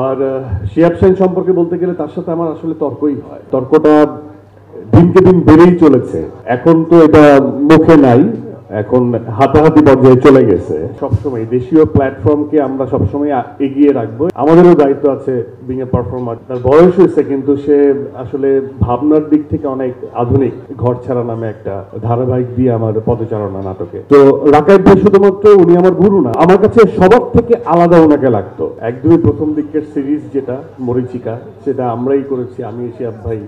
আর শিহাব শাহীন সম্পর্কে বলতে গেলে তার সাথে আমার আসলে তর্কই হয়। তর্কটা দিনকে দিন বেড়েই চলেছে। এখন তো এটা মুখে নাই, এখন হাতাহাতি পর্যায়ে চলে গেছে। সবসময় দেশীয় প্ল্যাটফর্মকে আমরা সবসময় এগিয়ে রাখবো। আমাদেরও দায়িত্ব আছে বিং এ পারফর্মার। তার বয়স হয়েছে কিন্তু সে আসলে ভাবনার দিক থেকে অনেক আধুনিক। ঘর ছাড়া নামে একটা ধারাবাহিক দিয়ে আমার পদচারণা নাটকে। তো রাকায়েত ভাই শুধুমাত্র উনি আমার গুরু না, আমার কাছে সবার থেকে আলাদা ওনাকে লাগতো। একদমই প্রথম দিকের সিরিজ যেটা মরিচিকা, সেটা আমরাই করেছি, আমি শিহাব ভাই।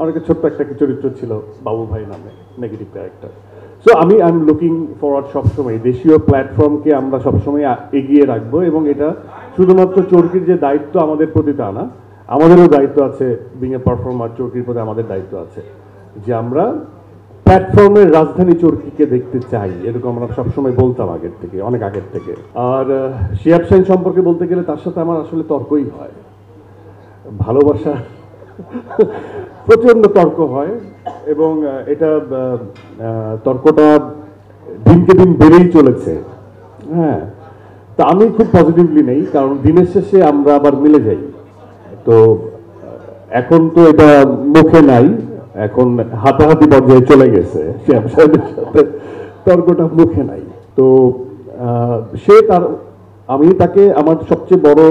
অনেকে ছোট্ট একটা চরিত্র ছিল বাবু ভাই নামে, negative character. So I am looking forward সবসময় দেশীয় প্ল্যাটফর্মকে আমরা সবসময় এগিয়ে রাখবো, এবং এটা শুধুমাত্র চরকির যে দায়িত্ব আমাদের প্রতি তা না, আমাদেরও দায়িত্ব আছে বিং এ পারফর্মার। চরকির প্রতি আমাদের দায়িত্ব আছে যে আমরা প্ল্যাটফর্মের রাজধানী চরকিকে দেখতে চাই, এরকম আমরা সবসময় বলতাম আগের থেকে, অনেক আগের থেকে। আর শিহাব শাহীন সম্পর্কে বলতে গেলে তার সাথে আমার আসলে তর্কই হয়। ভালোবাসা প্রচন্ড তর্ক হয়, এবং এটা তর্কটা দিনকে দিন বেড়েই চলেছে। হ্যাঁ, তা আমি খুব পজিটিভলি নেই, কারণ দিনের শেষে আমরা আবার মিলে যাই। তো এখন তো এটা মুখে নাই, এখন হাতাহাতি পর্যায়ে চলে গেছে। শিহাব শাহীনের সাথে তর্কটা মুখে নাই। তো সে তার, আমি তাকে, আমার সবচেয়ে বড়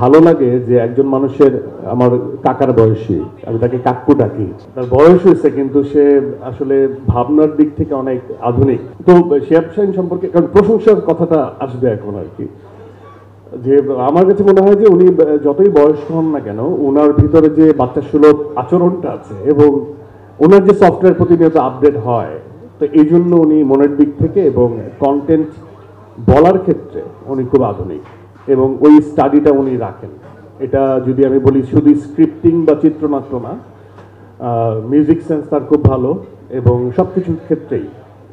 ভালো লাগে যে একজন মানুষের, আমার কাকার বয়সী, আমি তাকে কাকু ডাকি। তার বয়স হয়েছে কিন্তু সে আসলে ভাবনার দিক থেকে অনেক আধুনিক। তো শিহাব শাহীন সম্পর্কে, কারণ প্রশংসার কথাটা আসবে এখন আর কি, যে আমার কাছে মনে হয় যে উনি যতই বয়স্ক হন না কেন, ওনার ভিতরে যে বাচ্চা সুলভ আচরণটা আছে, এবং ওনার যে সফটওয়্যার প্রতিনিয়ত আপডেট হয়, তো এই জন্য উনি মনের দিক থেকে এবং কন্টেন্ট বলার ক্ষেত্রে উনি খুব আধুনিক, এবং ওই স্টাডিটা উনি রাখেন। এটা যদি আমি বলি শুধু স্ক্রিপ্টিং বা চিত্রনাট্য না, মিউজিক সেন্স তার খুব ভালো, এবং সব কিছুর ক্ষেত্রেই।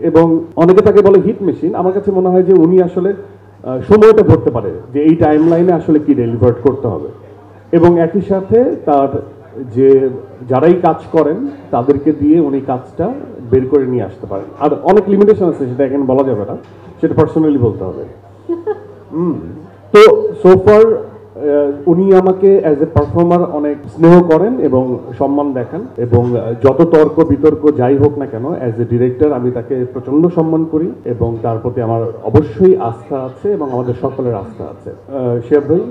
এবং অনেকে তাকে বলে হিট মেশিন। আমার কাছে মনে হয় যে উনি আসলে সময়টা ধরতে পারে যে এই টাইম লাইনে আসলে কি ডেলিভার করতে হবে, এবং একই সাথে তার যে যারাই কাজ করেন তাদেরকে দিয়ে উনি কাজটা বের করে নিয়ে আসতে পারেন। আর অনেক লিমিটেশন আছে, সেটা এখানে বলা যাবে না, সেটা পার্সোনালি বলতে হবে। তো সোফার উনি আমাকে অ্যাজ এ পারফর্মার অনেক স্নেহ করেন এবং সম্মান দেখান, এবং যত তর্ক বিতর্ক যাই হোক না কেন, অ্যাজ এ ডিরেক্টর আমি তাকে প্রচন্ড সম্মান করি, এবং তার প্রতি আমার অবশ্যই আস্থা আছে, এবং আমাদের সকলের আস্থা আছে। শিহাব ভাই,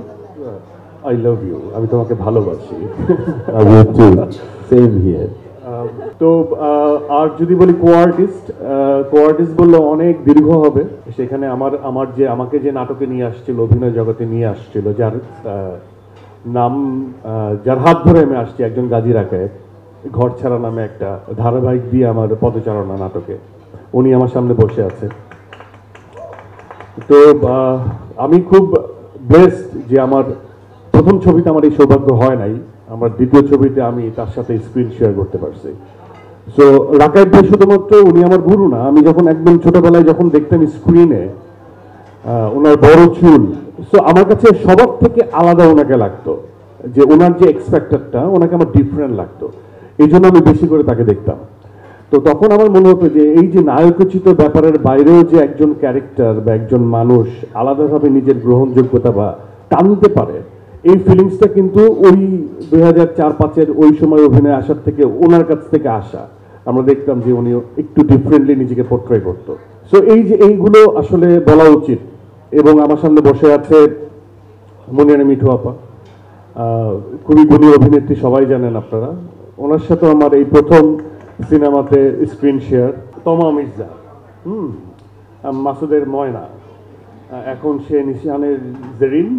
আই লাভ ইউ, আমি তোমাকে ভালোবাসি। Same here. তো আর যদি বলি কো আর্টিস্ট বললে অনেক দীর্ঘ হবে। সেখানে আমার যে আমাকে যে নাটকে নিয়ে আসছিল, অভিনয় জগতে নিয়ে আসছিল, যার নাম, যার হাত ধরে আমি আসছি, একজন গাজী রাকায়েত। ঘর ছাড়া নামে একটা ধারাবাহিক দিয়ে আমার পদচারণা নাটকে উনি আমার সামনে বসে আছে। তো আমি খুব ব্লেসড যে আমার প্রথম ছবিতে আমার এই সৌভাগ্য হয় নাই, আমার দ্বিতীয় ছবিতে আমি তার সাথে স্ক্রিন শেয়ার করতে পারছি। সো রাকায়েত ভাই শুধুমাত্র উনি আমার গুরু না, আমি যখন একদম ছোটবেলায় যখন দেখতাম স্ক্রিনে ওনার বড় চুল, সো আমার কাছে সবার থেকে আলাদা ওনাকে লাগতো, যে ওনার যে এক্সপেক্টেডটা ওনাকে আমার ডিফারেন্ট লাগতো, এই জন্য আমি বেশি করে তাকে দেখতাম। তো তখন আমার মনে হতো যে এই যে নায়কোচিত ব্যাপারের বাইরেও যে একজন ক্যারেক্টার বা একজন মানুষ আলাদাভাবে নিজের গ্রহণযোগ্যতা বা টানতে পারে, এই ফিলিংসটা কিন্তু ওই 2004-05 ওই সময় অভিনয় আসার থেকে, ওনার কাছ থেকে আসা। আমরা দেখতাম যে উনি একটু ডিফারেন্টলি নিজেকে পোর্ট্রে করতো। সো এই যে এইগুলো আসলে বলা উচিত। এবং আমার সামনে বসে আছে মনিয়ারা মিঠু আপা, খুবই গুণী অভিনেত্রী, সবাই জানেন আপনারা। ওনার সাথে আমার এই প্রথম সিনেমাতে স্ক্রিন শেয়ার। তমা মির্জা, মাসুদের ময়না, এখন সে নিশানের জেরিন,